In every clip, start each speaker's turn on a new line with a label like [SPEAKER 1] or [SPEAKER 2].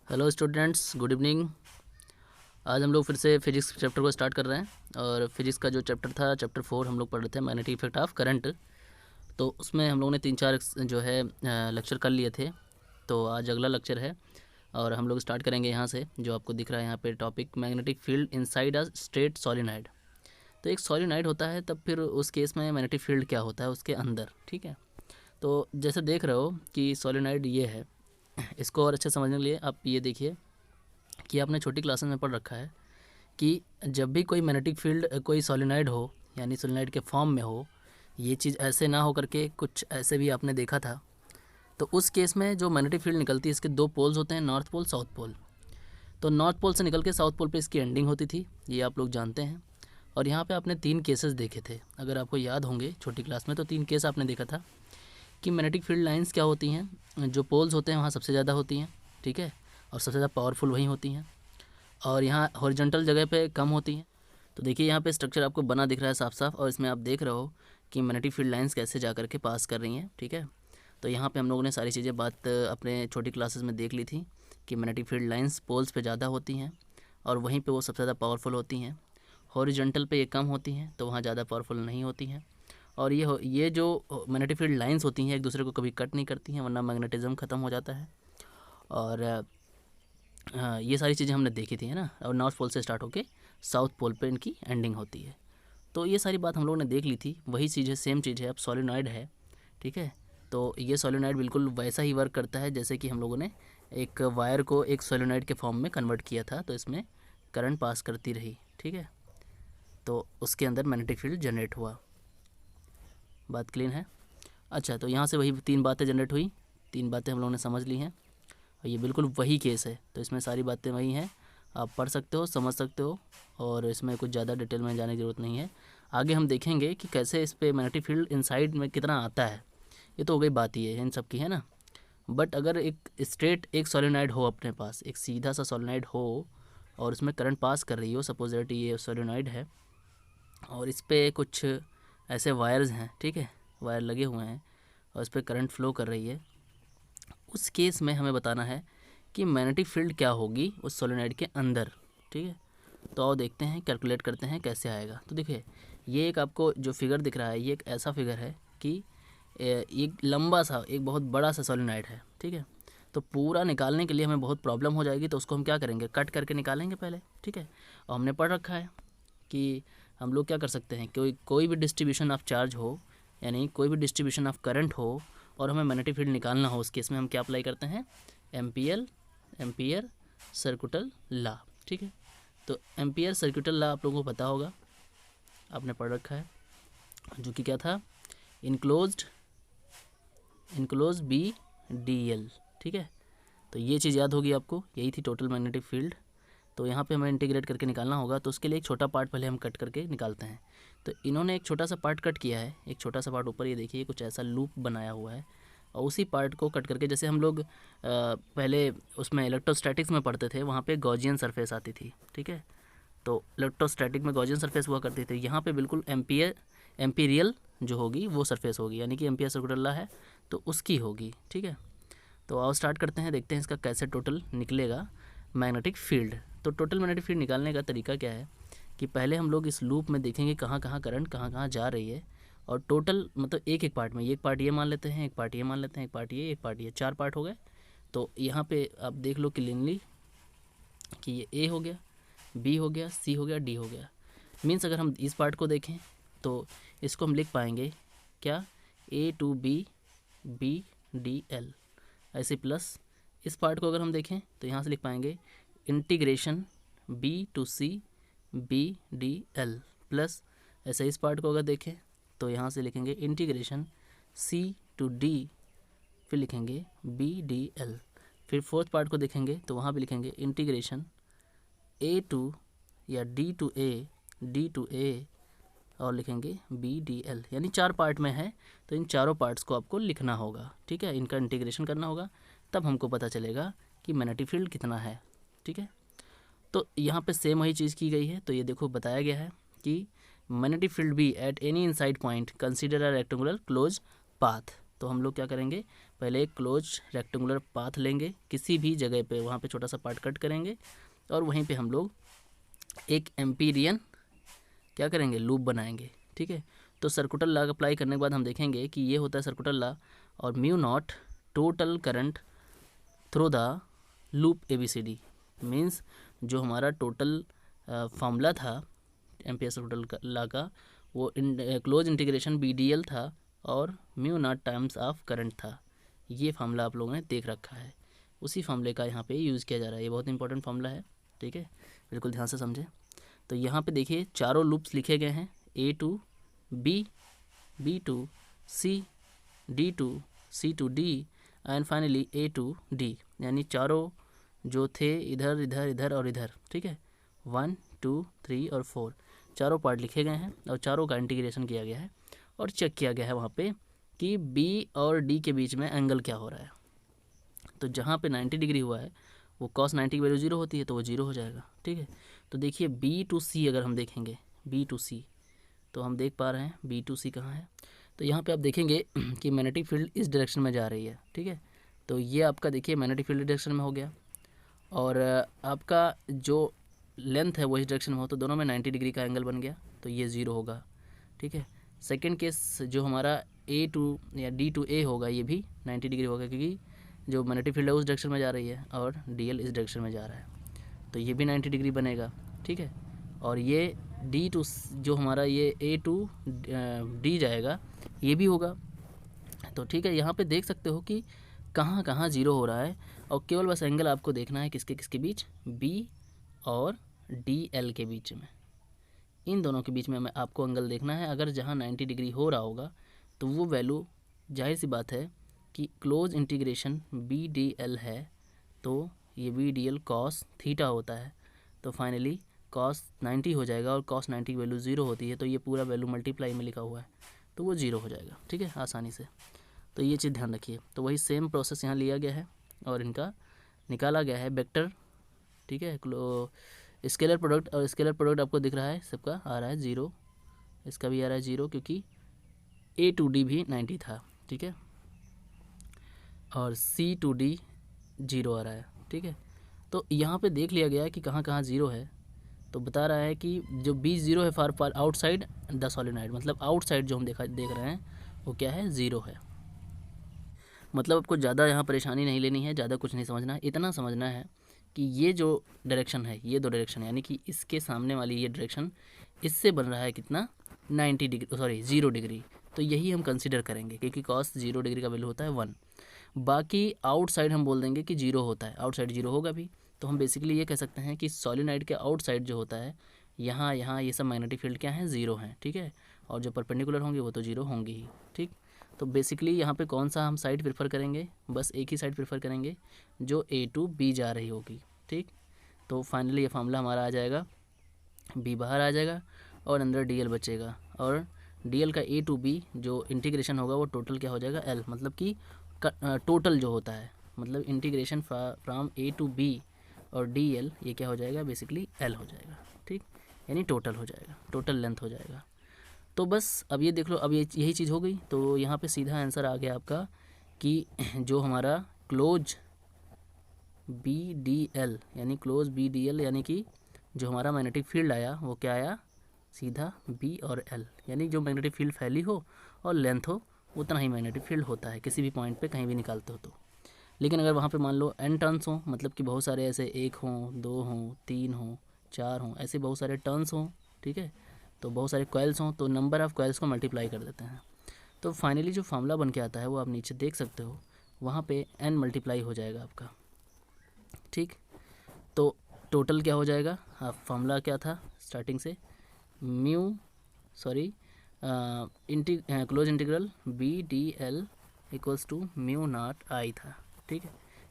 [SPEAKER 1] Hello students, good evening. आज हम लोग फिर से फिजिक्स चैप्टर को स्टार्ट कर रहे हैं और फिजिक्स का जो चैप्टर था चैप्टर 4 हम लोग पढ़ रहे थे मैग्नेटिक इफेक्ट ऑफ करंट। तो उसमें हम लोगों ने 3-4 जो है लेक्चर कर लिए थे। तो आज अगला लेक्चर है और हम लोग स्टार्ट करेंगे यहाँ से। जो आपको दिख रहा है यहाँ पे topic, magnetic field inside a straight solenoid. तो एक सॉलिनॉइड होता है, तब फिर उस केस में मैग्नेटिक फील्ड क्या होता है उसके अंदर, ठीक है। तो जैसे देख रहे हो कि सॉलिनॉइड ये है, इसको और अच्छे समझने के लिए आप ये देखिए कि आपने छोटी क्लासेस में पढ़ रखा है कि जब भी कोई मैग्नेटिक फील्ड कोई सॉलिनॉइड हो, यानी सॉलिनॉइड के फॉर्म में हो, ये चीज़ ऐसे ना हो करके कुछ ऐसे भी आपने देखा था, तो उस केस में जो मैग्नेटिक फील्ड निकलती है इसके दो पोल्स होते हैं, नॉर्थ पोल साउथ पोल। तो नॉर्थ पोल से निकल के साउथ पोल पे इसकी एंडिंग होती थी, ये आप लोग जानते हैं। और यहाँ पे आपने 3 केसेस देखे थे, अगर आपको याद होंगे छोटी क्लास में, तो 3 केस आपने देखा था कि मैग्नेटिक फील्ड लाइंस क्या होती हैं, जो पोल्स होते हैं वहाँ सबसे ज़्यादा होती हैं, ठीक है, और सबसे ज़्यादा पावरफुल वहीं होती हैं, और यहाँ हॉरिजॉन्टल जगह पे कम होती हैं। तो देखिए यहाँ पे स्ट्रक्चर आपको बना दिख रहा है साफ साफ, और इसमें आप देख रहे हो कि मैग्नेटिक फील्ड लाइंस कैसे जा करके पास कर रही हैं, ठीक है। तो यहाँ पे हम लोगों ने सारी चीज़ें बात अपने छोटी क्लासेस में देख ली थी कि मैग्नेटिक फील्ड लाइंस पोल्स पे ज़्यादा होती हैं और वहीं पे वो सबसे ज़्यादा पावरफुल होती हैं। हॉरिजॉन्टल पे ये कम होती हैं, तो वहाँ ज़्यादा पावरफुल नहीं होती हैं। और ये जो मैग्नेटिक फील्ड लाइंस होती हैं एक दूसरे को कभी कट नहीं करती हैं, वरना मैग्नेटिज्म ख़त्म हो जाता है। और हाँ, ये सारी चीज़ें हमने देखी थी, है ना। और नॉर्थ पोल से स्टार्ट होके साउथ पोल पे इनकी एंडिंग होती है। तो ये सारी बात हम लोगों ने देख ली थी, वही चीज़ है, सेम चीज़ है। अब सॉलिनॉइड है, ठीक है। तो ये सॉलिनॉइड बिल्कुल वैसा ही वर्क करता है जैसे कि हम लोगों ने एक वायर को एक सॉलिनॉइड के फॉर्म में कन्वर्ट किया था, तो इसमें करंट पास करती रही, ठीक है। तो उसके अंदर मैग्नेटिक फील्ड जनरेट हुआ। बात क्लीन है। अच्छा, तो यहाँ से वही 3 बातें जनरेट हुई, 3 बातें हम लोगों ने समझ ली हैं, और ये बिल्कुल वही केस है। तो इसमें सारी बातें वही हैं, आप पढ़ सकते हो, समझ सकते हो, और इसमें कुछ ज़्यादा डिटेल में जाने की ज़रूरत नहीं है। आगे हम देखेंगे कि कैसे इस पे मैग्नेटिक फील्ड इनसाइड में कितना आता है। ये तो हो गई बात, ये इन सब की, है ना। बट अगर एक स्ट्रेट एक सोलेनॉइड हो अपने पास, एक सीधा सा सोलेनॉइड हो और उसमें करंट पास कर रही हो, सपोज दैट ये सोलेनॉइड है और इस पर कुछ ऐसे वायर्स हैं, ठीक है, वायर लगे हुए हैं और इस पर करंट फ्लो कर रही है, उस केस में हमें बताना है कि मैग्नेटिक फील्ड क्या होगी उस सोलेनॉइड के अंदर, ठीक है। तो आओ देखते हैं, कैलकुलेट करते हैं कैसे आएगा। तो देखिए, ये एक आपको जो फिगर दिख रहा है, ये एक ऐसा फिगर है कि एक लंबा सा, एक बहुत बड़ा सा सोलेनॉइड है, ठीक है। तो पूरा निकालने के लिए हमें बहुत प्रॉब्लम हो जाएगी, तो उसको हम क्या करेंगे, कट करके निकालेंगे पहले, ठीक है। और हमने पढ़ रखा है कि हम लोग क्या कर सकते हैं, कोई भी डिस्ट्रीब्यूशन ऑफ चार्ज हो, यानी कोई भी डिस्ट्रीब्यूशन ऑफ करंट हो और हमें मैग्नेटिक फील्ड निकालना हो, उस केस में हम क्या अप्लाई करते हैं, एम्पियर सर्कुटल लॉ, ठीक है। तो एम्पियर सर्कुटल लॉ आप लोगों को पता होगा, आपने पढ़ रखा है, जो कि क्या था, इनक्लोज्ड बी डी एल, ठीक है। तो ये चीज़ याद होगी आपको, यही थी टोटल मैग्नेटिक फील्ड। तो यहाँ पे हमें इंटीग्रेट करके निकालना होगा, तो उसके लिए एक छोटा पार्ट पहले हम कट करके निकालते हैं। तो इन्होंने एक छोटा सा पार्ट कट किया है, एक छोटा सा पार्ट ऊपर, ये देखिए कुछ ऐसा लूप बनाया हुआ है, और उसी पार्ट को कट करके, जैसे हम लोग पहले उसमें इलेक्ट्रोस्टैटिक्स में पढ़ते थे, वहाँ पे गॉसियन सरफेस आती थी, ठीक है। तो इलेक्ट्रोस्टैटिक में गॉसियन सरफेस हुआ करती थी, यहाँ पे बिल्कुल एम्पीरियल जो होगी वो सरफेस होगी, यानी कि एम्पियर सर्कुलर लॉ है तो उसकी होगी, ठीक है। तो आओ स्टार्ट करते हैं, देखते हैं इसका कैसे टोटल निकलेगा मैग्नेटिक फील्ड। तो टोटल मैग्नेटिक फील्ड निकालने का तरीका क्या है कि पहले हम लोग इस लूप में देखेंगे कहाँ कहाँ करंट कहाँ कहाँ जा रही है, और टोटल मतलब एक एक पार्ट में, एक पार्ट ये मान लेते हैं, एक पार्ट ये मान लेते हैं, एक पार्ट ये, एक पार्ट ये, 4 पार्ट हो गए। तो यहाँ पे आप देख लो क्लीनली कि ये ए हो गया, बी हो गया, सी हो गया, डी हो गया। मीन्स अगर हम इस पार्ट को देखें तो इसको हम लिख पाएंगे क्या, A to B, B D L, ऐसे प्लस इस पार्ट को अगर हम देखें तो यहाँ से लिख पाएंगे integration B to C B D L, plus ऐसे इस पार्ट को अगर देखें तो यहाँ से लिखेंगे इंटीग्रेशन सी टू डी, फिर लिखेंगे बी डी एल। फिर फोर्थ पार्ट को देखेंगे तो वहाँ भी लिखेंगे इंटीग्रेशन ए टू या डी टू ए, और लिखेंगे बी डी एल, यानी 4 पार्ट में है। तो इन चारों पार्ट्स को आपको लिखना होगा, ठीक है, इनका इंटीग्रेशन करना होगा, तब हमको पता चलेगा कि मैग्नेटिक फील्ड कितना है, ठीक है। तो यहाँ पे सेम वही चीज़ की गई है। तो ये देखो बताया गया है कि मैग्नेटिक फील्ड भी at any inside point consider a rectangular close path. तो हम लोग क्या करेंगे, पहले एक क्लोज रेक्टेंगुलर पाथ लेंगे किसी भी जगह पे, वहाँ पे छोटा सा पार्ट कट करेंगे और वहीं पे हम लोग एक एम्पीरियन क्या करेंगे, लूप बनाएंगे। ठीक है, तो सर्कुलर लॉ अप्लाई करने के बाद हम देखेंगे कि ये होता है सर्कुलर लॉ, और mu naught total current through the loop ABCD means जो हमारा टोटल फॉर्मूला था एम्पियर सर्कुलर लॉ का, वो क्लोज इंटीग्रेशन BDL था और mu naught times of current था। ये फार्मूला आप लोगों ने देख रखा है, उसी फार्मूले का यहाँ पे यूज़ किया जा रहा है। ये बहुत इंपॉर्टेंट फार्मूला है, ठीक है, बिल्कुल ध्यान से समझें। तो यहाँ पे देखिए चारों लूप्स लिखे गए हैं, A to B, B to C, D to C to D and finally A to D, यानी चारों जो थे इधर इधर इधर और इधर। ठीक है, 1 2 3 और 4 चारों पार्ट लिखे गए हैं और चारों का इंटीग्रेशन किया गया है और चेक किया गया है वहाँ पे कि B और D के बीच में एंगल क्या हो रहा है। तो जहाँ पे 90 डिग्री हुआ है वो cos 90 की वैल्यू 0 होती है, तो वो 0 हो जाएगा। ठीक है, तो देखिए B to C अगर हम देखेंगे B to C, तो हम देख पा रहे हैं B to C कहाँ है। तो यहाँ पे आप देखेंगे कि मैग्नेटिक फील्ड इस डायरेक्शन में जा रही है। ठीक है, तो ये आपका देखिए मैग्नेटिक फील्ड डायरेक्शन में हो गया और आपका जो लेंथ है वो इस डायरेक्शन में हो, तो दोनों में 90 डिग्री का एंगल बन गया, तो ये 0 होगा। ठीक है, सेकंड केस जो हमारा A to या D to A होगा, ये भी 90 डिग्री होगा क्योंकि जो मैग्नेटिक फील्ड है उस डायरेक्शन में जा रही है और DL इस डायरेक्शन में जा रहा है, तो ये भी 90 डिग्री बनेगा। ठीक है, और ये D to जो हमारा ये A to D जाएगा, ये भी होगा। तो ठीक है, यहाँ पे देख सकते हो कि कहाँ कहाँ 0 हो रहा है और केवल बस एंगल आपको देखना है किसके किसके बीच, B और DL के बीच में, इन दोनों के बीच में हमें आपको एंगल देखना है। अगर जहाँ 90 डिग्री हो रहा होगा तो वो वैल्यू जाहिर सी बात है कि क्लोज इंटीग्रेशन BDL है, तो ये BDL cos थीटा होता है, तो फाइनली cos 90 हो जाएगा और cos 90 की वैल्यू 0 होती है, तो ये पूरा वैल्यू मल्टीप्लाई में लिखा हुआ है तो वो 0 हो जाएगा। ठीक है, आसानी से, तो ये चीज़ ध्यान रखिए। तो वही सेम प्रोसेस यहाँ लिया गया है और इनका निकाला गया है वेक्टर। ठीक है, स्केलर प्रोडक्ट, और स्केलर प्रोडक्ट आपको दिख रहा है सबका आ रहा है 0, इसका भी आ रहा है 0 क्योंकि A to D भी 90 था। ठीक है, और C to D 0 आ रहा है। ठीक है, तो यहाँ पे देख लिया गया है कि कहाँ कहाँ 0 है, तो बता रहा है कि जो B 0 है फॉर आउटसाइड द सॉलिनॉइड, मतलब आउटसाइड जो हम देख रहे हैं वो क्या है, 0 है। मतलब आपको ज़्यादा यहाँ परेशानी नहीं लेनी है, ज़्यादा कुछ नहीं समझना है, इतना समझना है कि ये जो डायरेक्शन है, ये दो डायरेक्शन है, यानी कि इसके सामने वाली ये डायरेक्शन, इससे बन रहा है कितना, 90 डिग्री, सॉरी 0 डिग्री, तो यही हम कंसीडर करेंगे क्योंकि cos 0 डिग्री का वैल्यू होता है 1। बाकी आउटसाइड हम बोल देंगे कि 0 होता है, आउटसाइड 0 होगा भी, तो हम बेसिकली ये कह सकते हैं कि सॉलिनॉइड के आउटसाइड जो होता है, यहाँ यहाँ ये सब मैग्नेटिक फील्ड क्या है, 0 हैं। ठीक है, और जो परपेंडिकुलर होंगे वो तो 0 होंगे ही। ठीक, तो बेसिकली यहाँ पे कौन सा हम साइड प्रेफर करेंगे, बस एक ही साइड प्रेफर करेंगे जो A to B जा रही होगी। ठीक, तो फाइनली ये फार्मूला हमारा आ जाएगा, B बाहर आ जाएगा और अंदर DL बचेगा, और DL का A to B जो इंटीग्रेशन होगा वो टोटल क्या हो जाएगा, L, मतलब कि टोटल जो होता है, मतलब integration from A to B और DL, ये क्या हो जाएगा, बेसिकली L हो जाएगा। ठीक, यानी टोटल हो जाएगा, टोटल लेंथ हो जाएगा। तो बस अब ये देख लो, अब ये यही चीज़ हो गई, तो यहाँ पे सीधा आंसर आ गया आपका कि जो हमारा क्लोज BDL यानी क्लोज BDL यानी कि जो हमारा मैग्नेटिक फील्ड आया वो क्या आया, सीधा B और L, यानी जो मैग्नेटिक फील्ड फैली हो और लेंथ हो उतना ही मैग्नेटिक फील्ड होता है किसी भी पॉइंट पे कहीं भी निकालते हो तो। लेकिन अगर वहाँ पे मान लो n टर्न्स हों, मतलब कि बहुत सारे ऐसे 1 हों, 2 हों, 3 हों, 4 हों, ऐसे बहुत सारे टर्न्स हों, ठीक है, तो बहुत सारे कॉइल्स हों, तो नंबर ऑफ़ कॉइल्स को मल्टीप्लाई कर देते हैं, तो फाइनली जो फार्मूला बन के आता है वो आप नीचे देख सकते हो, वहाँ पे n मल्टीप्लाई हो जाएगा आपका। ठीक, तो टोटल क्या हो जाएगा, फार्मूला क्या था स्टार्टिंग से, close integral BDL equals to mu naught I था। ठीक है,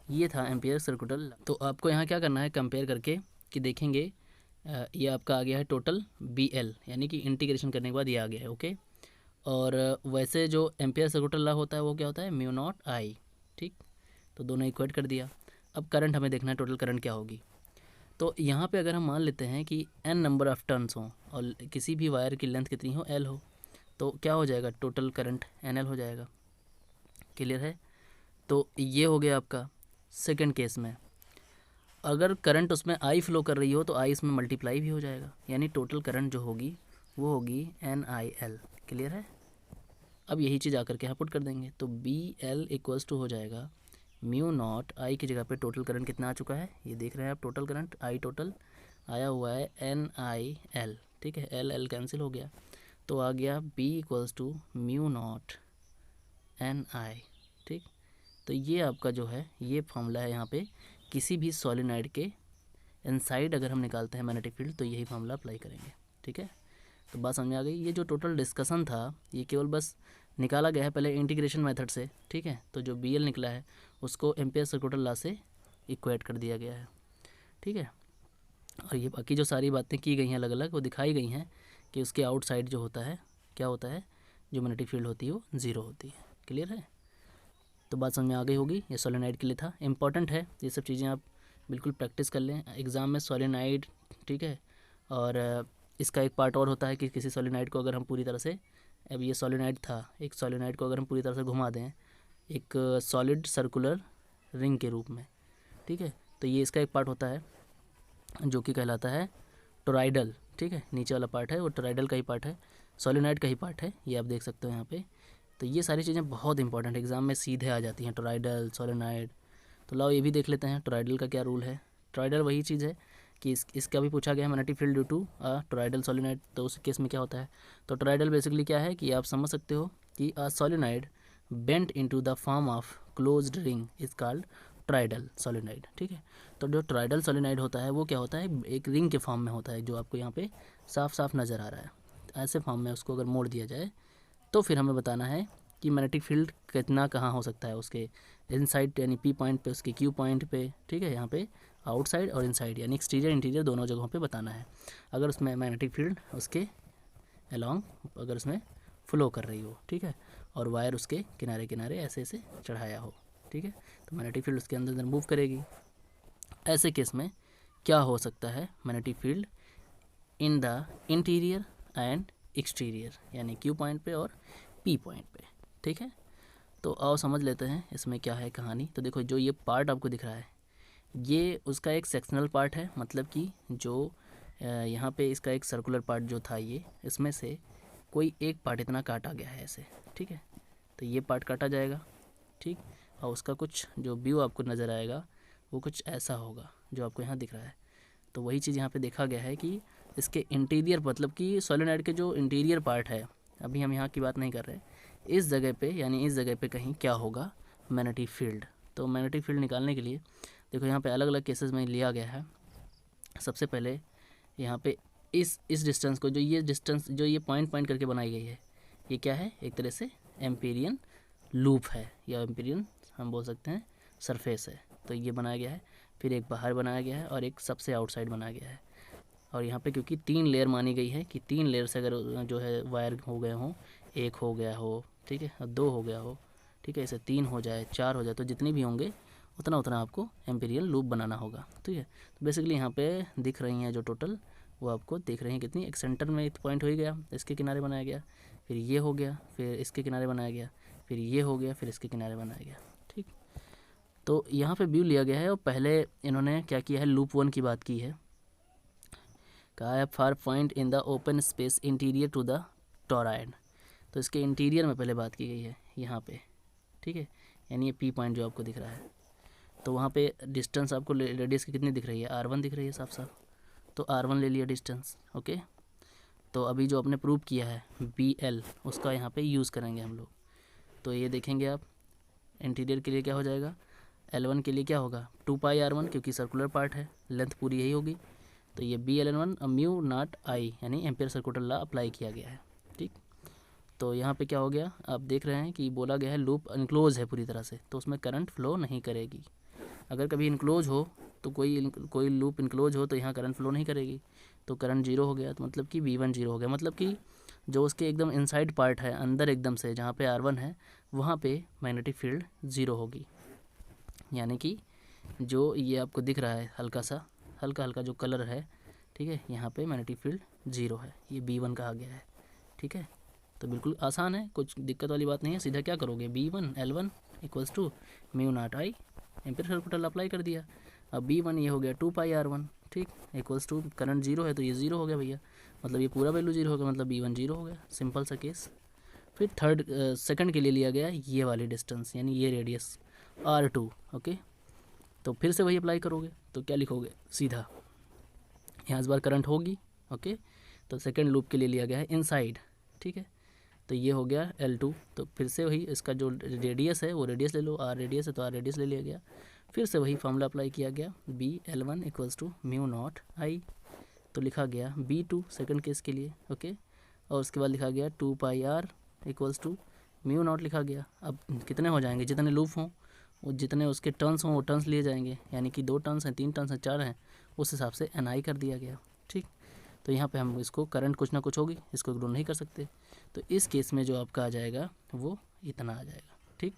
[SPEAKER 1] ये था एम्पियर सर्कुलर लॉ। तो आपको यहाँ क्या करना है, कंपेयर करके कि देखेंगे ये आपका आ गया है टोटल BL, यानी कि इंटीग्रेशन करने के बाद ये आ गया है। ओके, और वैसे जो एम्पियर सर्कुलर लॉ होता है वो क्या होता है, म्यू नॉट I। ठीक, तो दोनों इक्वेट कर दिया। अब करंट हमें देखना है, टोटल करंट क्या होगी। तो यहाँ पे अगर हम मान लेते हैं कि n नंबर ऑफ़ टर्न्स हों और किसी भी वायर की लेंथ कितनी हो, L हो, तो क्या हो जाएगा, टोटल करंट NL हो जाएगा। क्लियर है, तो ये हो गया आपका सेकंड केस में। अगर करंट उसमें आई फ्लो कर रही हो तो आई इसमें मल्टीप्लाई भी हो जाएगा, यानी टोटल करंट जो होगी वो होगी NIL। क्लियर है? अब यही चीज़ आकर के यहाँ पुट कर देंगे तो BL इक्वल्स टू हो जाएगा म्यू नॉट आई की जगह पे टोटल करंट कितना आ चुका है, ये देख रहे हैं आप, टोटल करंट आई टोटल आया हुआ है NIL। ठीक है, L कैंसिल हो गया तो आ गया B equals to mu naught NI। ठीक, तो ये आपका जो है ये फॉर्मूला है यहाँ पे किसी भी सॉलिनॉइड के इनसाइड अगर हम निकालते हैं मैग्नेटिक फील्ड तो यही फॉर्मूला अप्लाई करेंगे। ठीक है, तो बात समझ में आ गई। ये जो टोटल डिस्कशन था ये केवल बस निकाला गया है पहले इंटीग्रेशन मेथड से। ठीक है, तो जो BL निकला है उसको एम्पियर सर्कुलर लॉ से इक्वेट कर दिया गया है। ठीक है, और ये बाकी जो सारी बातें की गई हैं अलग अलग वो दिखाई गई हैं कि उसके आउटसाइड जो होता है क्या होता है, जो मैग्नेटिक फील्ड होती है वो ज़ीरो होती है। क्लियर है? तो बात समझ में आ गई होगी। ये सोलेनाइड के लिए था, इंपॉर्टेंट है ये सब चीज़ें, आप बिल्कुल प्रैक्टिस कर लें एग्ज़ाम में सोलेनाइड। ठीक है, और इसका एक पार्ट और होता है कि किसी सोलेनाइड को अगर हम पूरी तरह से, अब ये सोलेनाइड था, एक सोलेनाइड को अगर हम पूरी तरह से घुमा दें एक सॉलिड सर्कुलर रिंग के रूप में, ठीक है, तो ये इसका एक पार्ट होता है जो कि कहलाता है टोराइडल। ठीक है, नीचे वाला पार्ट है वो टोराइडल का ही पार्ट है, सोलेनाइड का ही पार्ट है, ये आप देख सकते हो यहाँ पे। तो ये सारी चीज़ें बहुत इंपॉर्टेंट एग्जाम में सीधे आ जाती हैं, टोराइडल सोलेनाइड। तो लाओ ये भी देख लेते हैं टोराइडल का क्या रूल है। टोराइडल वही चीज़ है कि इसका भी पूछा गया है magnetic field due to toroidal solenoid, तो उस केस में क्या होता है। तो टोराइडल बेसिकली क्या है कि आप समझ सकते हो कि a solenoid bent into the form of closed ring is called toroidal solenoid. ठीक है, तो जो टोराइडल सोलेनाइड होता है वो क्या होता है, एक रिंग के फॉर्म में होता है, जो आपको यहाँ पे साफ साफ नज़र आ रहा है। ऐसे फॉर्म में उसको अगर मोड़ दिया जाए तो फिर हमें बताना है कि मैग्नेटिक फील्ड कितना कहाँ हो सकता है, उसके इनसाइड यानी P पॉइंट पे, उसके Q पॉइंट पे। ठीक है, यहाँ पे आउटसाइड और इनसाइड यानी एक्सटीरियर इंटीरियर दोनों जगहों पे बताना है। अगर उसमें मैग्नेटिक फील्ड उसके अलोंग अगर उसमें फ्लो कर रही हो, ठीक है, और वायर उसके किनारे किनारे ऐसे ऐसे चढ़ाया हो, ठीक है, तो मैग्नेटिक फील्ड उसके अंदर अंदर मूव करेगी। ऐसे केस में क्या हो सकता है, magnetic field in the interior and exterior यानी Q पॉइंट पे और P पॉइंट पे। ठीक है, तो आओ समझ लेते हैं इसमें क्या है कहानी। तो देखो जो ये पार्ट आपको दिख रहा है ये उसका एक सेक्शनल पार्ट है, मतलब कि जो यहाँ पे इसका एक सर्कुलर पार्ट जो था ये, इसमें से कोई एक पार्ट इतना काटा गया है ऐसे। ठीक है, तो ये पार्ट काटा जाएगा। ठीक, और उसका कुछ जो व्यू आपको नज़र आएगा वो कुछ ऐसा होगा जो आपको यहाँ दिख रहा है। तो वही चीज़ यहाँ पे देखा गया है कि इसके इंटीरियर मतलब कि सोलेनॉइड के जो इंटीरियर पार्ट है, अभी हम यहाँ की बात नहीं कर रहे, इस जगह पे यानी इस जगह पे कहीं क्या होगा, मैग्नेटिक फील्ड। तो मैग्नेटिक फील्ड निकालने के लिए देखो यहाँ पे अलग अलग केसेस में लिया गया है। सबसे पहले यहाँ पे इस डिस्टेंस को, जो ये डिस्टेंस जो ये पॉइंट पॉइंट करके बनाई गई है, ये क्या है, एक तरह से एम्पीरियन लूप है या एम्पीरियन हम बोल सकते हैं सरफेस है। तो ये बनाया गया है, फिर एक बाहर बनाया गया है और एक सबसे आउटसाइड बनाया गया है। और यहाँ पे क्योंकि 3 लेयर मानी गई है कि 3 लेयर से अगर जो है वायर हो गए हों, एक हो गया हो, ठीक है, और 2 हो गया हो, ठीक है, ऐसे 3 हो जाए, 4 हो जाए, तो जितनी भी होंगे उतना उतना आपको एम्पीरियल लूप बनाना होगा। ठीक है, तो बेसिकली यहाँ पे दिख रही हैं जो टोटल वो आपको दिख रही हैं कितनी, एक सेंटर में एक पॉइंट हो ही गया, इसके किनारे बनाया गया, फिर ये हो गया, फिर इसके किनारे बनाया गया, फिर ये हो गया, फिर इसके किनारे बनाया गया। ठीक, तो यहाँ पे व्यू लिया गया है और पहले इन्होंने क्या किया है, लूप 1 की बात की है, कहा है far point in the open space interior to the toroid. तो इसके इंटीरियर में पहले बात की गई है यहाँ पे। ठीक है, यानी ये P पॉइंट जो आपको दिख रहा है, तो वहाँ पे डिस्टेंस आपको रेडियस की कितनी दिख रही है, R1 दिख रही है साफ साफ, तो R1 ले लिया डिस्टेंस। ओके, तो अभी जो आपने प्रूव किया है BL उसका यहाँ पे यूज़ करेंगे हम लोग। तो ये देखेंगे आप इंटीरियर के लिए क्या हो जाएगा, L1 के लिए क्या होगा 2πr1 क्योंकि सर्कुलर पार्ट है, लेंथ पूरी यही होगी। तो ये BLN1 म्यू नॉट आई यानी एम्पियर सर्कुलर लॉ अप्लाई किया गया है। ठीक, तो यहाँ पे क्या हो गया, आप देख रहे हैं कि बोला गया है लूप इनक्लोज है पूरी तरह से, तो उसमें करंट फ्लो नहीं करेगी। अगर कभी इनक्लोज हो तो कोई लूप इनक्लोज हो तो यहाँ करंट फ्लो नहीं करेगी, तो करंट जीरो हो गया, तो मतलब कि V1 जीरो हो गया, मतलब कि जो उसके एकदम इनसाइड पार्ट है अंदर एकदम से जहाँ पे R1 है वहाँ पे मैग्नेटिक फील्ड ज़ीरो होगी। यानी कि जो ये आपको दिख रहा है हल्का हल्का जो कलर है, ठीक है, यहाँ पे मैग्नेटिक फील्ड ज़ीरो है, ये B1 कहा गया है। ठीक है, तो बिल्कुल आसान है, कुछ दिक्कत वाली बात नहीं है। सीधा क्या करोगे, B1 L1 equals to mu naught I, Ampere circular law apply कर दिया। अब B1 ये हो गया 2πr1, ठीक, इक्वल्स टू करंट जीरो है तो ये जीरो हो गया भैया, मतलब ये पूरा वैल्यू जीरो हो गया, मतलब B1 जीरो हो गया, सिंपल सा केस। फिर सेकंड के लिए लिया गया ये वाली डिस्टेंस यानी ये रेडियस R2, ओके। तो फिर से वही अप्लाई करोगे तो क्या लिखोगे, सीधा यहाँ इस बार करंट होगी, ओके। तो सेकंड लूप के लिए लिया गया है इनसाइड, ठीक है। तो ये हो गया L2, तो फिर से वही इसका जो रेडियस है वो रेडियस ले लो, R रेडियस है तो R रेडियस ले लिया गया। फिर से वही फॉर्मूला अप्लाई किया गया, BL1 equals to mu naught I, तो लिखा गया B2 सेकंड केस के लिए, ओके। और उसके बाद लिखा गया 2πr equals to mu not लिखा गया। अब कितने हो जाएंगे, जितने लूप हों वो जितने उसके टर्न्स हों वो टर्न्स लिए जाएंगे, यानी कि 2 टर्न्स हैं, 3 टर्न्स हैं, 4 हैं, उस हिसाब से NI कर दिया गया, ठीक। तो यहाँ पे हम इसको करंट कुछ ना कुछ होगी, इसको इग्नोर नहीं कर सकते। तो इस केस में जो आपका आ जाएगा वो इतना आ जाएगा, ठीक।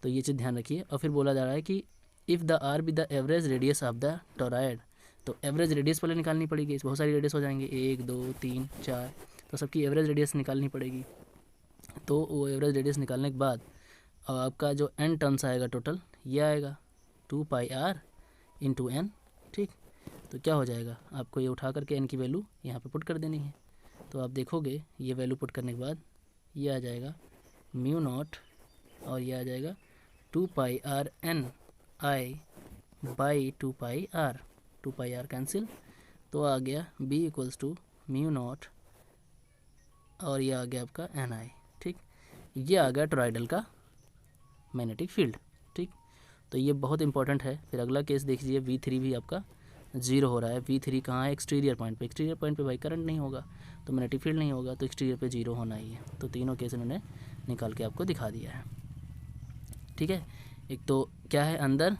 [SPEAKER 1] तो ये चीज़ ध्यान रखिए। और फिर बोला जा रहा है कि if the R be the average radius of the toroid, तो एवरेज रेडियस पहले निकालनी पड़ेगी, बहुत सारी रेडियस हो जाएंगे 1 2 3 4, तो सबकी एवरेज रेडियस निकालनी पड़ेगी। तो वो एवरेज रेडियस निकालने के बाद अब आपका जो n टर्न्स आएगा टोटल ये आएगा 2πr इंटू n, ठीक। तो क्या हो जाएगा, आपको ये उठा करके n की वैल्यू यहाँ पे पुट कर देनी है। तो आप देखोगे ये वैल्यू पुट करने के बाद ये आ जाएगा म्यू नॉट और ये आ जाएगा 2πr n i by 2πr, 2πr cancel, तो आ गया B equals to mu naught और ये आ गया आपका NI, ठीक। ये आ गया टोराइडल का मैग्नेटिक फील्ड, ठीक। तो ये बहुत इंपॉर्टेंट है। फिर अगला केस देख लीजिए, V3 भी आपका जीरो हो रहा है। V3 कहाँ है, एक्सटीरियर पॉइंट पे, एक्सटीरियर पॉइंट पे भाई करंट नहीं होगा तो मैग्नेटिक फील्ड नहीं होगा, तो एक्सटीरियर पे जीरो होना ही है। तो तीनों केस इन्होंने निकाल के आपको दिखा दिया है, ठीक है। एक तो क्या है अंदर,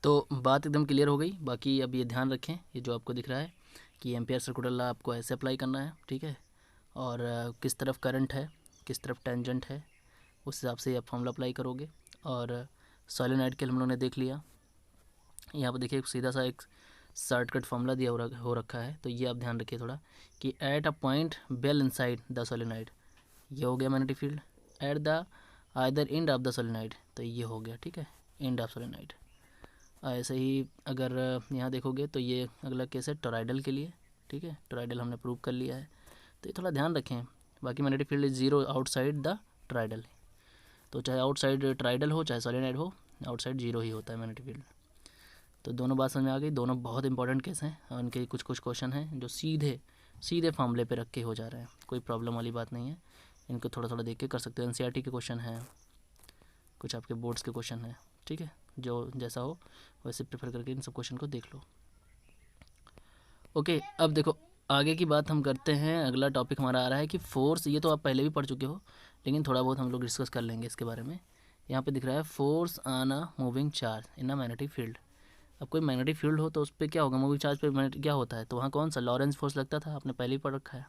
[SPEAKER 1] तो बात एकदम क्लियर हो गई। बाकी अब ये ध्यान रखें, ये जो आपको दिख रहा है कि एम्पियर सर्कुलर लॉ आपको ऐसे अप्लाई करना है, ठीक है। और किस तरफ करंट है, किस तरफ टेंजेंट है, उस हिसाब से आप फॉर्मूला अप्लाई करोगे। और सोलेनोइड के हम लोगों ने देख लिया। यहाँ पर देखिए सीधा सा एक शॉर्टकट फार्मूला दिया हो रखा है, तो ये आप ध्यान रखिए थोड़ा कि at a point well inside the solenoid, ये हो गया magnetic field. At the either end of the solenoid, तो ये हो गया, ठीक है, एंड ऑफ सोलेनोइड। ऐसे ही अगर यहाँ देखोगे तो ये अगला केस है टोराइडल के लिए, ठीक है। टोराइडल हमने प्रूव कर लिया है, तो ये थोड़ा ध्यान रखें। बाकी magnetic field is zero outside the toroidal, तो चाहे आउटसाइड टोराइडल हो चाहे सोलेनोइड हो, आउटसाइड जीरो ही होता है मैग्नेटिक फील्ड। तो दोनों बात समझ में आ गई, दोनों बहुत इंपॉर्टेंट केस हैं और उनके कुछ कुछ क्वेश्चन हैं जो सीधे फार्मूले पे रख के हो जा रहे हैं, कोई प्रॉब्लम वाली बात नहीं है। इनको थोड़ा थोड़ा देख के कर सकते हो। NCERT के क्वेश्चन हैं, कुछ आपके बोर्ड्स के क्वेश्चन हैं, ठीक है। जो जैसा हो वैसे प्रेफर करके इन सब क्वेश्चन को देख लो। ओके, अब देखो आगे की बात हम करते हैं। अगला टॉपिक हमारा आ रहा है कि फोर्स, ये तो आप पहले भी पढ़ चुके हो लेकिन थोड़ा बहुत हम लोग डिस्कस कर लेंगे इसके बारे में। यहाँ पे दिख रहा है force on a moving charge in a magnetic field. अब कोई मैग्नेटिक फील्ड हो तो उस पर क्या होगा, मूविंग चार्ज पे क्या होता है, तो वहाँ कौन सा लॉरेंस फोर्स लगता था, आपने पहले ही पढ़ रखा है,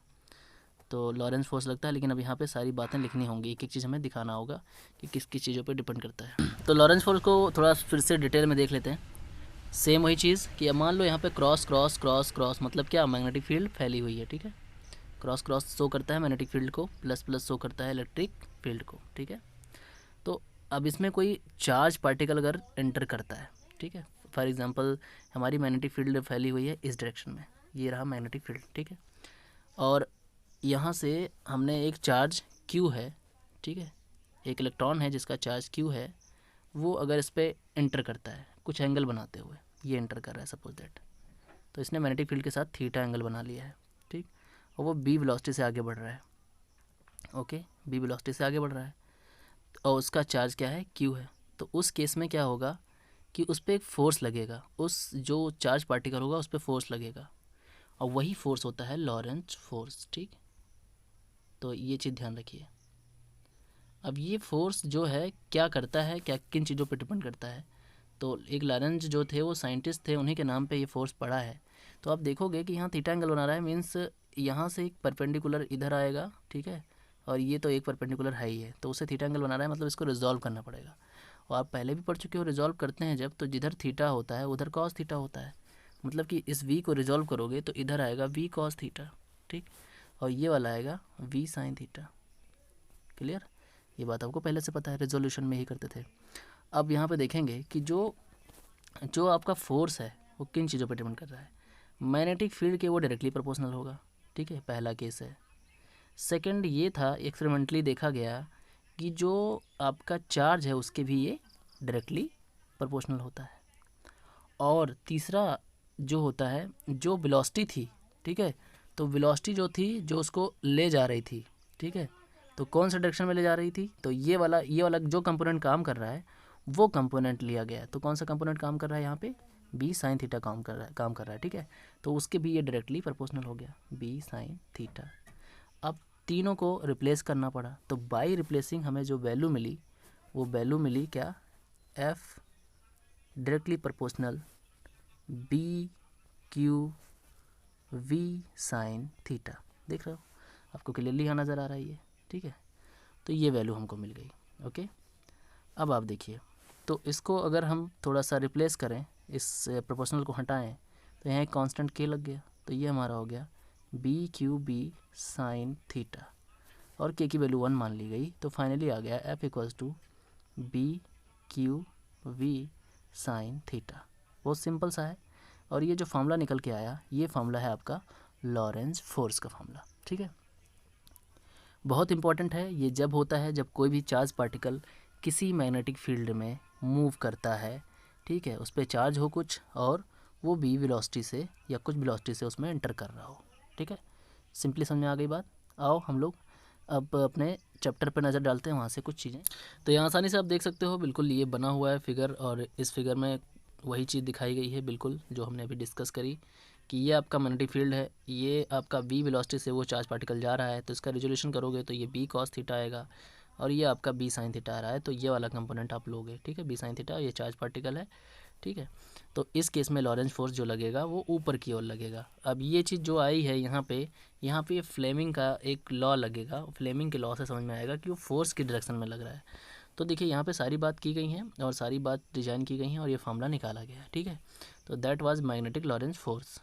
[SPEAKER 1] तो लॉरेंस फोर्स लगता है। लेकिन अब यहाँ पे सारी बातें लिखनी होंगी, एक एक चीज़ हमें दिखाना होगा कि किस किस चीज़ों पे डिपेंड करता है। तो लॉरेंस फोर्स को थोड़ा फिर से डिटेल में देख लेते हैं। सेम वही चीज़ कि अब मान लो यहाँ पे क्रॉस क्रॉस क्रॉस क्रॉस, मतलब क्या, मैग्नेटिक फील्ड फैली हुई है, ठीक है। क्रॉस क्रॉस शो करता है मैग्नेटिक फील्ड को, प्लस प्लस शो करता है इलेक्ट्रिक फील्ड को, ठीक है। तो अब इसमें कोई चार्ज पार्टिकल अगर एंटर करता है, ठीक है, फॉर एग्जांपल हमारी मैग्नेटिक फील्ड फैली हुई है इस डायरेक्शन में, ये रहा मैग्नेटिक फील्ड, ठीक है। और यहाँ से हमने एक चार्ज Q है, ठीक है, एक इलेक्ट्रॉन है जिसका चार्ज Q है, वो अगर इस पर एंटर करता है कुछ एंगल बनाते हुए, ये एंटर कर रहा है सपोज दैट, तो इसने मैग्नेटिक फील्ड के साथ थीटा एंगल बना लिया है, ठीक। और वो B वेलोसिटी से आगे बढ़ रहा है, ओके, B वेलोसिटी से आगे बढ़ रहा है और उसका चार्ज क्या है, Q है। तो उस केस में क्या होगा कि उस पर एक फोर्स लगेगा, उस जो चार्ज पार्टिकल होगा उस पर फोर्स लगेगा और वही फोर्स होता है लॉरेंज फोर्स, ठीक। तो ये चीज़ ध्यान रखिए। अब ये फोर्स जो है क्या करता है, क्या किन चीज़ों पर डिपेंड करता है, तो एक लॉरेंज जो थे वो साइंटिस्ट थे, उन्हीं के नाम पे ये फोर्स पड़ा है। तो आप देखोगे कि यहाँ थीटा एंगल बना रहा है, मीन्स यहाँ से एक परपेंडिकुलर इधर आएगा, ठीक है, और ये तो एक परपेंडिकुलर है ही है, तो उसे थीटा एंगल बना रहा है, मतलब इसको रिजॉल्व करना पड़ेगा। और आप पहले भी पढ़ चुके हो, रिजॉल्व करते हैं जब, तो जिधर थीटा होता है उधर कॉस थीटा होता है, मतलब कि इस v को रिजॉल्व करोगे तो इधर आएगा v कॉस थीटा, ठीक, और ये वाला आएगा v साइन थीटा, क्लियर, ये बात आपको पहले से पता है, रेजोल्यूशन में ही करते थे। अब यहाँ पे देखेंगे कि जो आपका फोर्स है वो किन चीज़ों पर डिपेंड कर रहा है। मैग्नेटिक फील्ड के वो डायरेक्टली प्रोपोर्शनल होगा, ठीक है, पहला केस है। सेकंड ये था, एक्सपेरिमेंटली देखा गया कि जो आपका चार्ज है उसके भी ये डायरेक्टली प्रोपोर्शनल होता है। और तीसरा जो होता है, जो वेलोसिटी थी, ठीक है, तो वेलोसिटी जो थी जो उसको ले जा रही थी, ठीक है, तो कौन सा डायरेक्शन में ले जा रही थी, तो ये वाला जो कंपोनेंट काम कर रहा है वो कंपोनेंट लिया गया है। तो कौन सा कंपोनेंट काम कर रहा है यहाँ पे, बी साइन थीटा काम कर रहा है, ठीक है, तो उसके भी ये डायरेक्टली प्रोपोर्शनल हो गया, बी साइन थीटा। अब तीनों को रिप्लेस करना पड़ा, तो बाई रिप्लेसिंग हमें जो वैल्यू मिली वो वैल्यू मिली क्या, F directly proportional B Q V sine theta. देख रहे हो, आपको क्लियरली यहाँ नज़र आ रहा है ये, ठीक है, तो ये वैल्यू हमको मिल गई। ओके, अब आप देखिए, तो इसको अगर हम थोड़ा सा रिप्लेस करें, इस प्रोपोर्शनल को हटाएं, तो यहाँ एक कांस्टेंट के लग गया, तो ये हमारा हो गया B Q B sine theta, और के की वैल्यू 1 मान ली गई, तो फाइनली आ गया F equals to B Q V sine theta. बहुत सिंपल सा है, और ये जो फार्मूला निकल के आया ये फार्मूला है आपका लॉरेंज फोर्स का फार्मूला, ठीक है। बहुत इंपॉर्टेंट है ये, जब होता है जब कोई भी चार्ज पार्टिकल किसी मैग्नेटिक फील्ड में मूव करता है, ठीक है, उस पर चार्ज हो कुछ और वो भी वेलोसिटी से या कुछ वेलोसिटी से उसमें एंटर कर रहा हो, ठीक है। सिंपली समझ में आ गई बात। आओ हम लोग अब अपने चैप्टर पर नज़र डालते हैं, वहाँ से कुछ चीज़ें। तो यहाँ आसानी से आप देख सकते हो, बिल्कुल ये बना हुआ है फिगर, और इस फिगर में वही चीज़ दिखाई गई है बिल्कुल जो हमने अभी डिस्कस करी, कि ये आपका मैग्नेटिक फील्ड है, ये आपका v वेलोसिटी से वो चार्ज पार्टिकल जा रहा है, तो इसका रिजोल्यूशन करोगे तो ये b cos थीटा आएगा, और ये आपका b sin थीटा आ रहा है, तो ये वाला कंपोनेंट आप लोगे, ठीक है, b sin थीटा, ये चार्ज पार्टिकल है, ठीक है। तो इस केस में लॉरेंज फोर्स जो लगेगा वो ऊपर की ओर लगेगा। अब ये चीज़ जो आई है यहाँ पे फ्लेमिंग का एक लॉ लगेगा, फ्लेमिंग के लॉ से समझ में आएगा कि वो फोर्स की डायरेक्शन में लग रहा है। तो देखिए यहाँ पे सारी बात की गई है और सारी बात डिजाइन की गई है और ये फार्मूला निकाला गया है, ठीक है। तो that was magnetic Lorentz force.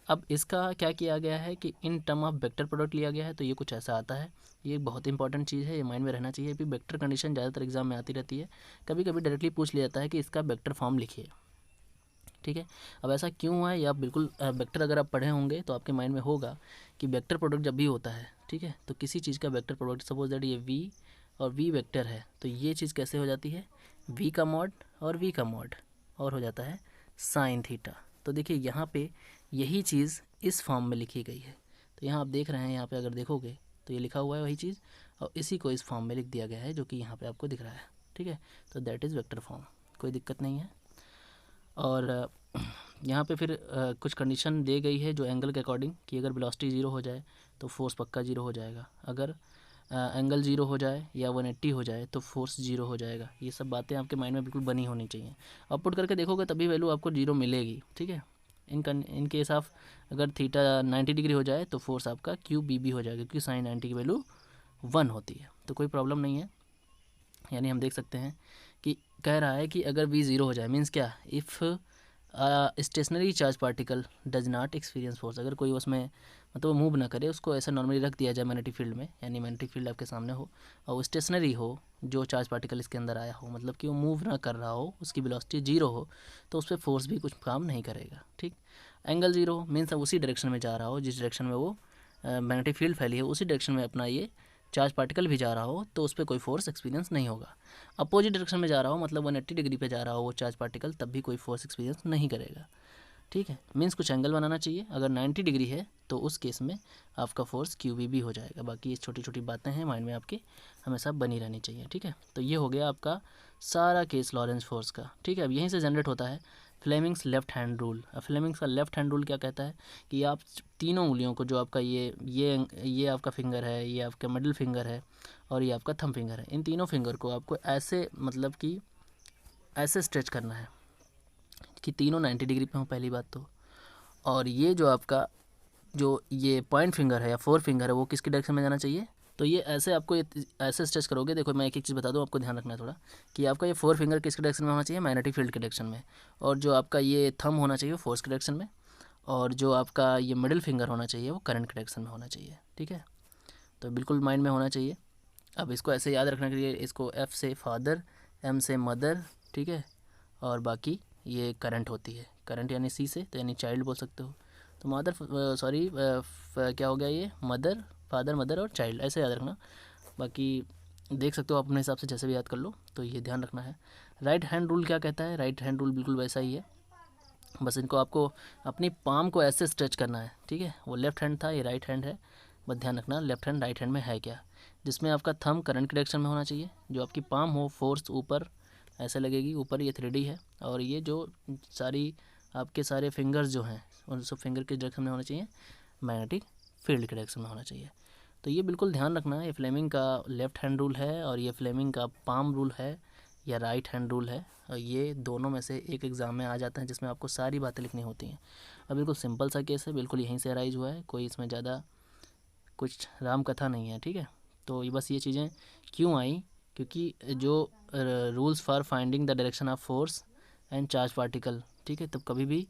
[SPEAKER 1] अब इसका क्या किया गया है कि in term of vector product लिया गया है, तो ये कुछ ऐसा आता है। ये एक बहुत इंपॉर्टेंट चीज़ है, ये माइंड में रहना चाहिए। भी वेक्टर कंडीशन ज़्यादातर एग्जाम में आती रहती है, कभी कभी डायरेक्टली पूछ लिया जाता है कि इसका वेक्टर फॉर्म लिखिए, ठीक है। अब ऐसा क्यों हुआ है, या बिल्कुल वेक्टर अगर आप पढ़े होंगे तो आपके माइंड में होगा कि वेक्टर प्रोडक्ट जब भी होता है, ठीक है, तो किसी चीज़ का वेक्टर प्रोडक्ट, सपोज दैट ये v और v वेक्टर है, तो ये चीज़ कैसे हो जाती है, v का मॉड और v का मॉड, और हो जाता है साइन थीटा। तो देखिए यहाँ पे यही चीज़ इस फॉर्म में लिखी गई है, तो यहाँ आप देख रहे हैं, यहाँ पे अगर देखोगे तो ये लिखा हुआ है वही चीज़, और इसी को इस फॉर्म में लिख दिया गया है जो कि यहाँ पे आपको दिख रहा है, ठीक है। तो दैट इज़ वेक्टर फॉर्म, कोई दिक्कत नहीं है। और यहाँ पे फिर कुछ कंडीशन दी गई है जो एंगल के अकॉर्डिंग, कि अगर वेलोसिटी 0 हो जाए तो फोर्स पक्का 0 हो जाएगा, अगर एंगल 0 हो जाए या 180 हो जाए तो फोर्स 0 हो जाएगा। ये सब बातें आपके माइंड में बिल्कुल बनी होनी चाहिए। आप पुट करके देखोगे तभी वैल्यू आपको 0 मिलेगी, ठीक है। इन केस ऑफ अगर थीटा 90 डिग्री हो जाए तो फोर्स आपका क्यू बी बी हो जाएगा, क्योंकि साइन 90 की वैल्यू 1 होती है, तो कोई प्रॉब्लम नहीं है। यानी हम देख सकते हैं कि कह रहा है कि अगर v 0 हो जाए, मीन्स क्या, if stationary charge particle does not experience force, अगर कोई उसमें मतलब मूव ना करे, उसको ऐसा नॉर्मली रख दिया जाए मैग्नेटिक फील्ड में, यानी मैग्नेटिक फील्ड आपके सामने हो और स्टेशनरी हो, जो चार्ज पार्टिकल इसके अंदर आया हो, मतलब कि वो मूव ना कर रहा हो, उसकी वेलोसिटी 0 हो, तो उस पर फोर्स भी कुछ काम नहीं करेगा, ठीक। एंगल 0 मीन्स उसी डायरेक्शन में जा रहा हो जिस डायरेक्शन में वो मैग्नेटिक फील्ड फैली है, उसी डायरेक्शन में अपना ये चार्ज पार्टिकल भी जा रहा हो, तो उस पर कोई फोर्स एक्सपीरियंस नहीं होगा। अपोजिट डायरेक्शन में जा रहा हो, मतलब 180 डिग्री पे जा रहा हो वो चार्ज पार्टिकल, तब भी कोई फोर्स एक्सपीरियंस नहीं करेगा, ठीक है। मीन्स कुछ एंगल बनाना चाहिए, अगर 90 डिग्री है तो उस केस में आपका फोर्स क्यू वी भी हो जाएगा। बाकी ये छोटी छोटी बातें हैं माइंड में आपके हमेशा बनी रहनी चाहिए, ठीक है। तो ये हो गया आपका सारा केस लॉरेंज फोर्स का, ठीक है। अब यहीं से जनरेट होता है फ्लेमिंग्स लेफ्ट हैंड रूल। अब फ्लेमिंग्स का लेफ्ट हैंड रूल क्या कहता है कि आप तीनों उंगलियों को, जो आपका ये आपका फिंगर है, ये आपका मिडिल फिंगर है और ये आपका थंब फिंगर है, इन तीनों फिंगर को आपको ऐसे, मतलब कि ऐसे स्ट्रेच करना है कि तीनों 90 डिग्री पे हों, पहली बात तो। और ये जो आपका जो ये पॉइंट फिंगर है या फोर फिंगर है वो किसकी डायरेक्शन में जाना चाहिए, तो ये ऐसे आपको ऐसे स्ट्रेच करोगे। देखो मैं एक एक चीज़ बता दूँ, आपको ध्यान रखना है थोड़ा, कि आपका ये फोर फिंगर किसके डायरेक्शन में होना चाहिए, मैग्नेटिक फील्ड के डायरेक्शन में, और जो आपका ये थंब होना चाहिए वो फोर्स के डायरेक्शन में, और जो आपका ये मिडिल फिंगर होना चाहिए वो करंट के डायरेक्शन में होना चाहिए, ठीक है। तो बिल्कुल माइंड में होना चाहिए। अब इसको ऐसे याद रखने के लिए इसको एफ से फादर, एम से मदर, ठीक है, और बाकी ये करंट होती है, करंट यानी सी से तो यानी चाइल्ड बोल सकते हो। तो मदर सॉरी क्या हो गया ये, मदर, फादर, मदर और चाइल्ड, ऐसे याद रखना। बाकी देख सकते हो अपने हिसाब से जैसे भी याद कर लो, तो ये ध्यान रखना है। राइट हैंड रूल क्या कहता है, राइट हैंड रूल बिल्कुल वैसा ही है, बस इनको आपको अपनी पाम को ऐसे स्ट्रेच करना है, ठीक है। वो लेफ्ट हैंड था, ये राइट हैंड है, बस ध्यान रखना लेफ्ट हैंड राइट हैंड में है क्या, जिसमें आपका थंब करंट के डायरेक्शन में होना चाहिए, जो आपकी पाम हो फोर्स ऊपर ऐसे लगेगी, ऊपर ये 3D है, और ये जो सारी आपके सारे फिंगर्स जो हैं उन सब फिंगर के डायरेक्शन में होना चाहिए, मैग्नेटिक फील्ड के डायरेक्शन में होना चाहिए। तो ये बिल्कुल ध्यान रखना है, ये फ्लेमिंग का लेफ़्ट हैंड रूल है और ये फ्लेमिंग का पाम रूल है या राइट हैंड रूल है, और ये दोनों में से एक एग्ज़ाम में आ जाता है जिसमें आपको सारी बातें लिखनी होती हैं। अब बिल्कुल सिंपल सा केस है, बिल्कुल यहीं से अराइज हुआ है, कोई इसमें ज़्यादा कुछ राम कथा नहीं है, ठीक है। तो ये बस ये चीज़ें क्यों आई, क्योंकि जो rules for finding the direction of force and charge particle, ठीक है, तब कभी भी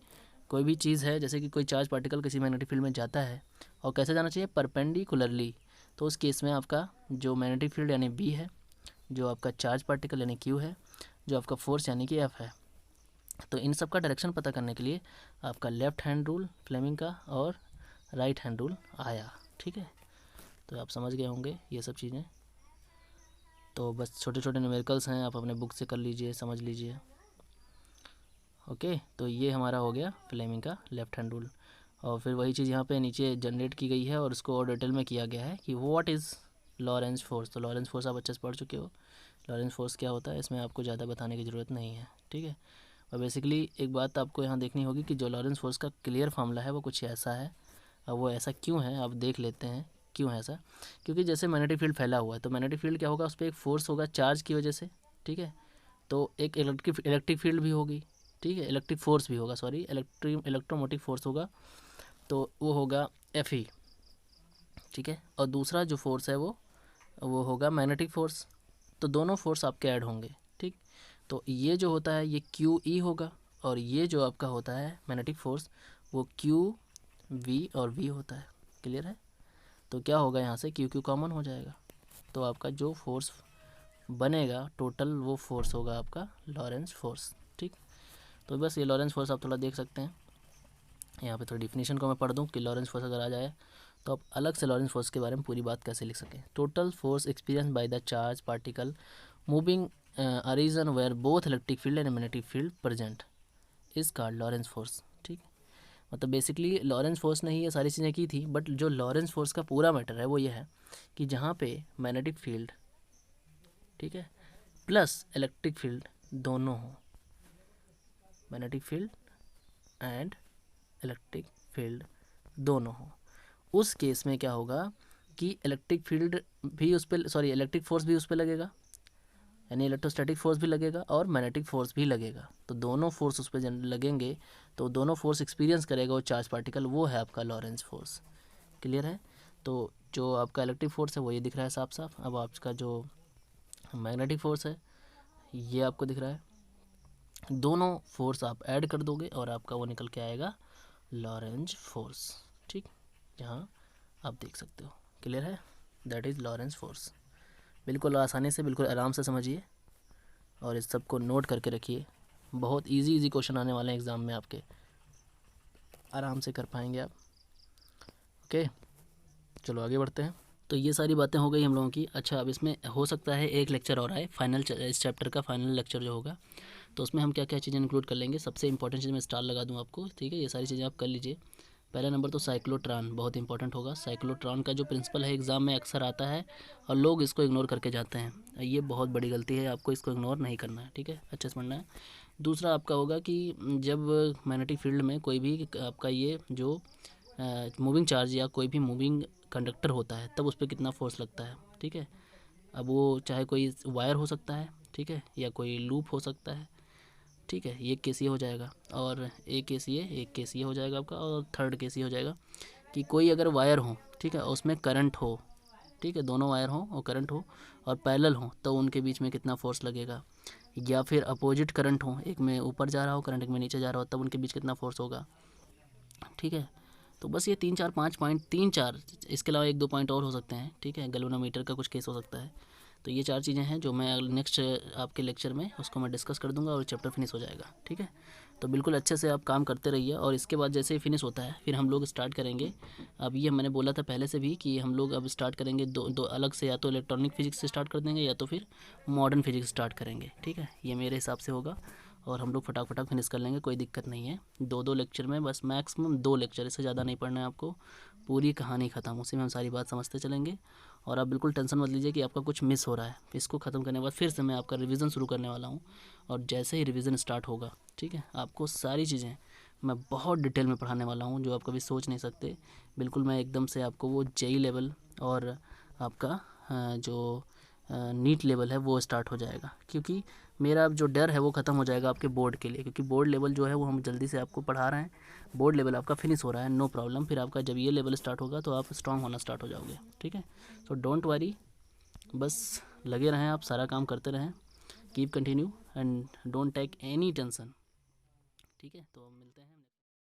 [SPEAKER 1] कोई भी चीज़ है, जैसे कि कोई चार्ज पार्टिकल किसी मैग्नेटिक फील्ड में जाता है और कैसे जाना चाहिए, परपेंडिकुलरली, तो उस केस में आपका जो मैग्नेटिक फील्ड यानी बी है, जो आपका चार्ज पार्टिकल यानी क्यू है, जो आपका फोर्स यानी कि एफ है। तो इन सब का डायरेक्शन पता करने के लिए आपका लेफ़्ट हैंड रूल फ्लेमिंग का और राइट हैंड रूल आया, ठीक है। तो आप समझ गए होंगे ये सब चीज़ें। तो बस छोटे छोटे न्यूमेरिकल्स हैं, आप अपने बुक से कर लीजिए, समझ लीजिए। ओके, तो ये हमारा हो गया फ्लेमिंग का लेफ़्ट हैंड रूल। और फिर वही चीज़ यहाँ पे नीचे जनरेट की गई है और उसको और डिटेल में किया गया है कि व्हाट इज़ लॉरेंस फोर्स। तो लॉरेंस फोर्स आप अच्छे से पढ़ चुके हो, लॉरेंस फोर्स क्या होता है, इसमें आपको ज़्यादा बताने की ज़रूरत नहीं है, ठीक है। और बेसिकली एक बात आपको यहाँ देखनी होगी कि जो लॉरेंस फोर्स का क्लियर फार्मूला है वो कुछ ऐसा है। अब वो ऐसा क्यों है आप देख लेते हैं, क्यों है ऐसा, क्योंकि जैसे मैग्नेटिक फील्ड फैला हुआ है तो मैग्नेटिक फील्ड क्या होगा, उस पर एक फोर्स होगा चार्ज की वजह से, ठीक है। तो एक इलेक्ट्रिक फील्ड भी होगी, ठीक है, इलेक्ट्रिक फोर्स भी होगा, सॉरी इलेक्ट्रोमोटिक फोर्स होगा, तो वो होगा एफ ई, ठीक है। और दूसरा जो फोर्स है वो होगा मैग्नेटिक फोर्स, तो दोनों फोर्स आपके ऐड होंगे, ठीक। तो ये जो होता है ये क्यू ई होगा, और ये जो आपका होता है मैग्नेटिक फोर्स वो क्यू वी और वी होता है, क्लियर है। तो क्या होगा यहाँ से क्यू क्यू कॉमन हो जाएगा, तो आपका जो फोर्स बनेगा टोटल वो फोर्स होगा आपका लॉरेंस फोर्स, ठीक। तो बस ये लॉरेंस फोर्स आप थोड़ा देख सकते हैं, यहाँ पे थोड़ी डिफिनीशन को मैं पढ़ दूँ कि लॉरेंस फोर्स अगर आ जाए तो आप अलग से लॉरेंस फोर्स के बारे में पूरी बात कैसे लिख सकें। Total force experience by the charge particle moving a region where both electric field and magnetic field present is called Lorentz force, ठीक। मतलब बेसिकली लॉरेंस फोर्स ने ही ये सारी चीज़ें की थी, बट जो लॉरेंस फोर्स का पूरा मैटर है वो ये है कि जहाँ पे मैग्नेटिक फील्ड, ठीक है, प्लस इलेक्ट्रिक फील्ड दोनों हो, magnetic field and electric field दोनों हो, उस केस में क्या होगा कि इलेक्ट्रिक फील्ड भी उस पर, सॉरी इलेक्ट्रिक फोर्स भी उस पर लगेगा, यानी इलेक्ट्रोस्टैटिक फोर्स भी लगेगा और मैग्नेटिक फोर्स भी लगेगा, तो दोनों फोर्स उस पर लगेंगे, तो दोनों फोर्स एक्सपीरियंस करेगा वो चार्ज पार्टिकल, वो है आपका लॉरेंस फोर्स, क्लियर है। तो जो आपका इलेक्ट्रिक फोर्स है वो ये दिख रहा है साफ साफ, अब आपका जो मैग्नेटिक फोर्स है ये आपको दिख रहा है, दोनों फोर्स आप ऐड कर दोगे और आपका वो निकल के आएगा लॉरेंस फोर्स, ठीक, यहाँ आप देख सकते हो, क्लियर है, दैट इज़ लॉरेंस फोर्स। बिल्कुल आसानी से, बिल्कुल आराम से समझिए और इस सब को नोट करके रखिए, बहुत इजी क्वेश्चन आने वाले हैं एग्ज़ाम में आपके, आराम से कर पाएंगे आप। ओके, चलो आगे बढ़ते हैं। तो ये सारी बातें हो गई हम लोगों की। अच्छा, अब इसमें हो सकता है एक लेक्चर और आए, फाइनल इस चैप्टर का फाइनल लेक्चर जो होगा, तो उसमें हम क्या क्या चीज़ें इंक्लूड कर लेंगे। सबसे इंपॉर्टेंट चीज़ मैं स्टार लगा दूँ आपको, ठीक है, ये सारी चीज़ें आप कर लीजिए। पहला नंबर तो साइक्लोट्रॉन बहुत इंपॉर्टेंट होगा। साइक्लोट्रॉन का जो प्रिंसिपल है एग्ज़ाम में अक्सर आता है और लोग इसको इग्नोर करके जाते हैं, ये बहुत बड़ी गलती है, आपको इसको इग्नोर नहीं करना है, ठीक है, अच्छे से पढ़ना है। दूसरा आपका होगा कि जब मैग्नेटिक फील्ड में कोई भी आपका ये जो मूविंग चार्ज या कोई भी मूविंग कंडक्टर होता है तब उस पर कितना फोर्स लगता है, ठीक है। अब वो चाहे कोई वायर हो सकता है, ठीक है, या कोई लूप हो सकता है, ठीक है, एक केस ये हो जाएगा और एक केस ये हो जाएगा आपका, और थर्ड केस ये हो जाएगा कि कोई अगर वायर हो, ठीक है, उसमें करंट हो, ठीक है, दोनों वायर हो और करंट हो और पैरेलल हो, तो उनके बीच में कितना फोर्स लगेगा। या फिर अपोजिट करंट हो, एक में ऊपर जा रहा हो करंट, एक में नीचे जा रहा हो, तब उनके बीच कितना फोर्स होगा, ठीक है। तो बस ये 3 4 5 पॉइंट, 3 4, इसके अलावा 1 2 पॉइंट और हो सकते हैं, ठीक है, गैल्वेनोमीटर का कुछ केस हो सकता है, तो ये 4 चीज़ें हैं जो मैं नेक्स्ट आपके लेक्चर में उसको मैं डिस्कस कर दूंगा और चैप्टर फिनिश हो जाएगा। ठीक है, तो बिल्कुल अच्छे से आप काम करते रहिए और इसके बाद जैसे ही फिनिश होता है फिर हम लोग स्टार्ट करेंगे। अब ये मैंने बोला था पहले से भी कि हम लोग अब स्टार्ट करेंगे दो अलग से, या तो इलेक्ट्रॉनिक फिजिक्स से स्टार्ट कर देंगे या तो फिर मॉडर्न फिजिक्स स्टार्ट करेंगे। ठीक है, ये मेरे हिसाब से होगा और हम लोग फटाफट फिनिश कर लेंगे, कोई दिक्कत नहीं है। 2 लेक्चर में बस मैक्सिमम 2 लेक्चर, इससे ज़्यादा नहीं पढ़ना है आपको। पूरी कहानी ख़त्म, उसी में हम सारी बात समझते चलेंगे। और आप बिल्कुल टेंशन मत लीजिए कि आपका कुछ मिस हो रहा है। इसको ख़त्म करने के बाद फिर से मैं आपका रिवीजन शुरू करने वाला हूँ और जैसे ही रिवीजन स्टार्ट होगा, ठीक है, आपको सारी चीज़ें मैं बहुत डिटेल में पढ़ाने वाला हूँ जो आप कभी सोच नहीं सकते। बिल्कुल मैं एकदम से आपको वो जेई लेवल और आपका जो नीट लेवल है वो स्टार्ट हो जाएगा, क्योंकि मेरा अब जो डर है वो ख़त्म हो जाएगा आपके बोर्ड के लिए, क्योंकि बोर्ड लेवल जो है वो हम जल्दी से आपको पढ़ा रहे हैं। बोर्ड लेवल आपका फिनिश हो रहा है, नो प्रॉब्लम। फिर आपका जब ये लेवल स्टार्ट होगा तो आप स्ट्रांग होना स्टार्ट हो जाओगे। ठीक है, सो डोंट वरी, बस लगे रहें, आप सारा काम करते रहें, keep continue and don't take any tension. ठीक है, तो मिलते हैं।